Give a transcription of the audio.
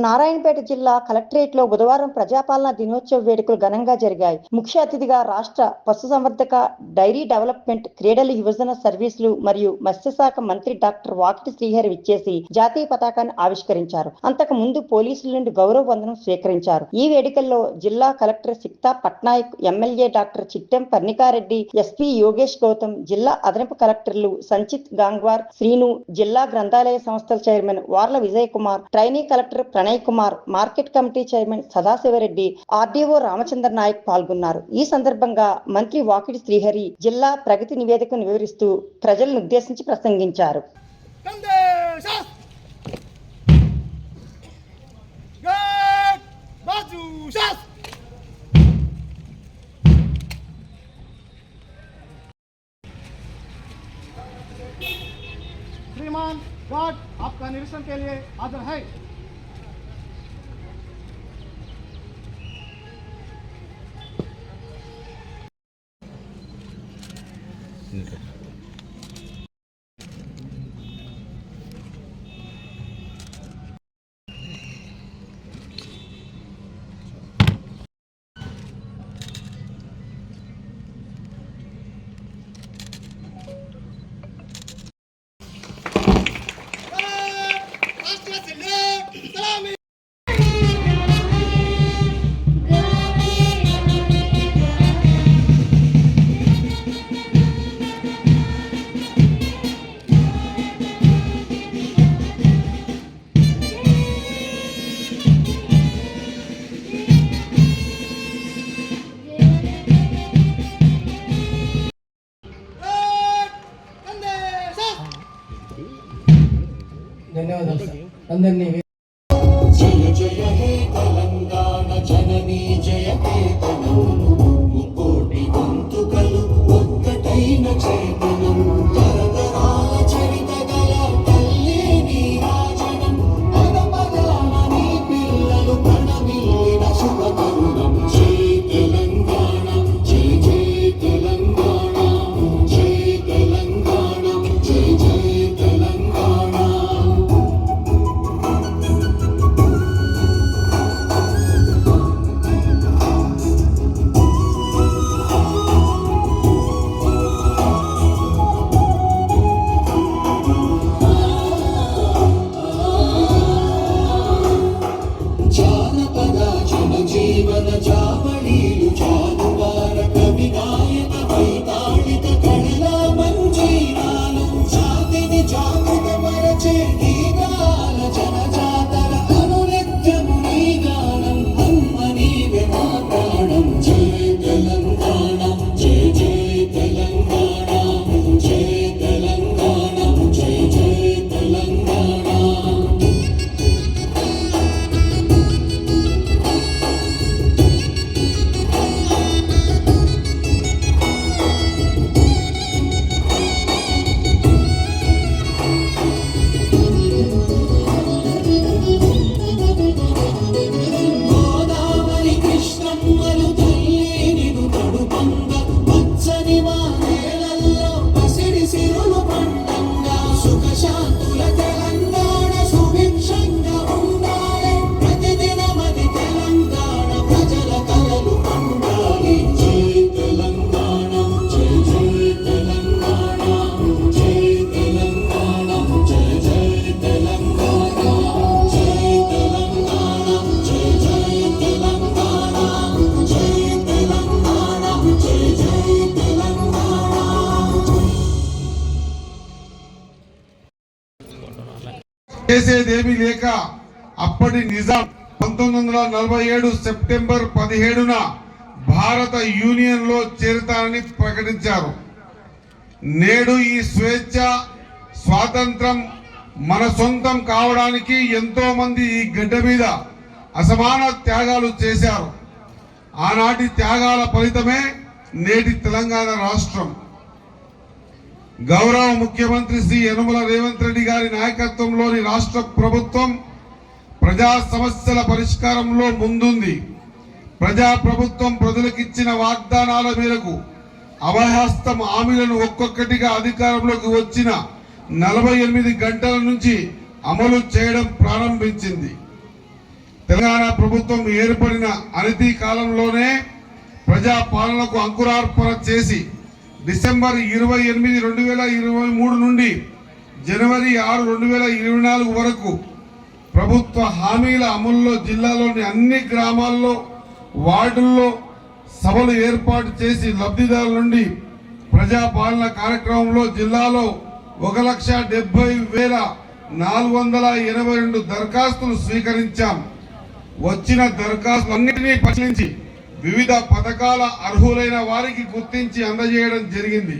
నారాయణపేట జిల్లా కలెక్టరేట్లో బుధవారం ప్రజాపాలన దినోత్సవ వేడుకలు ఘనంగా జరిగాయి. ముఖ్య అతిథిగా రాష్ట్ర పశుసంవర్ధక, డైరీ డెవలప్మెంట్, క్రీడలు, యువజన సర్వీసులు మరియు మత్స్యశాఖ మంత్రి డాక్టర్ వాకిటి శ్రీహరి విచ్చేసి జాతీయ పతాకాన్ని ఆవిష్కరించారు. అంతకు ముందు పోలీసుల నుండి గౌరవ వందనం స్వీకరించారు. ఈ వేడుకల్లో జిల్లా collector Sikta Patnaik, MLA doctor Chittem Parnika Reddy, SP Yogesh Gautam, జిల్లా అదనపు కలెక్టర్లు సంచిత్ గాంగ్వార్, శ్రీను, జిల్లా గ్రంథాలయ సంస్థల chairman Varla Vijay Kumar, trainee collector Pranay Kumar, market committee chairman Sadashiva Reddy, RDO Ramachandra Naik పాల్గొన్నారు. ఈ సందర్భంగా మంత్రి వాకిటి శ్రీహరి జిల్లా ప్రగతి నివేదికను వివరిస్తూ ప్రజలను ఉద్దేశించి ప్రసంగించారు. श्रीमान गार्ड आपका निरीक्षण के लिए हाजिर है। ధన్యవాదాలు సార్ అందరినీ. జయ జయ హే తెలంగాణ జననీ జయకేతనం, ముకోటి గొంతుకలు ఒక్కటైన చైతన్యం, తరతరాల చరిత గల తల్లి నీరాజనం, పద పదాన నీ పిల్లలు ప్రణమిల్లిన శుభ తరుణం. జై తెలంగాణ, జై జై తెలంగాణ, జై తెలంగాణ, జై జై తెలంగాణ. జానపద జనజీవన జావళీలు, జానువార కవి గాయక వైతాళిక కళల మంజీరాలు, జాతిని జాగృత మరచే గీతాల జనజాతర అనునిత్యము నీ గానం, అమ్మ నీవే మా ప్రాణం. జై తెలంగాణ, జై జై తెలంగాణ, జై తెలంగాణ, జై జై తెలంగాణ. గోదావరి కృష్ణమ్మలు తల్లి నిన్ను తడుపంగ, పచ్చని మా నేలల్లో పసిడి సిరులు పండంగా, సుఖశాంతుల తెలంగాణ సుభిక్షంగా ఉండాలి. ప్రతిదినమది తెలంగాణ ప్రజల కలలు పండాలి. జై తెలంగాణ, జై జై తెలంగాణ, జై తెలంగాణ, జై జై తెలంగాణ, జై తెలంగాణ, జై జై తెలంగాణ, జై తెలంగాణ, జై జై తెలంగాణ. చేసేదేమీ లేక అప్పటి నిజాం 1947 సెప్టెంబర్ 17న భారత యూనియన్ లో చేరుతానని ప్రకటించారు. నేడు ఈ స్వేచ్ఛ, స్వాతంత్రం మన సొంతం కావడానికి ఎంతో మంది ఈ గడ్డ మీద అసమాన త్యాగాలు చేశారు. ఆనాటి త్యాగాల ఫలితమే నేటి తెలంగాణ రాష్ట్రం. గౌరవ ముఖ్యమంత్రి శ్రీ యనుమల రేవంత్ రెడ్డి గారి నాయకత్వంలోని రాష్ట్ర ప్రభుత్వం ప్రజా సమస్యల పరిష్కారంలో ముందుంది. ప్రజా ప్రభుత్వం ప్రజలకిచ్చిన వాగ్దానాల మేరకు అభయహస్తం హామీలను ఒక్కొక్కటిగా అధికారంలోకి వచ్చిన 48 గంటల నుంచి అమలు చేయడం ప్రారంభించింది. తెలంగాణ ప్రభుత్వం ఏర్పడిన అనతి కాలంలోనే ప్రజా పాలనకు అంకురార్పణ చేసి డిసెంబర్ 28, 2023 నుండి జనవరి 6, 2024 వరకు ప్రభుత్వ హామీల అమలులో జిల్లాలోని అన్ని గ్రామాల్లో వార్డుల్లో సభలు ఏర్పాటు చేసి లబ్ధిదారుల నుండి ప్రజా పాలన కార్యక్రమంలో జిల్లాలో 1,70,482 దరఖాస్తులు స్వీకరించాం. వచ్చిన దరఖాస్తులన్నింటినీ పరిశీలించి వివిధ పథకాల అర్హులైన వారికి గుర్తించి అందజేయడం జరిగింది.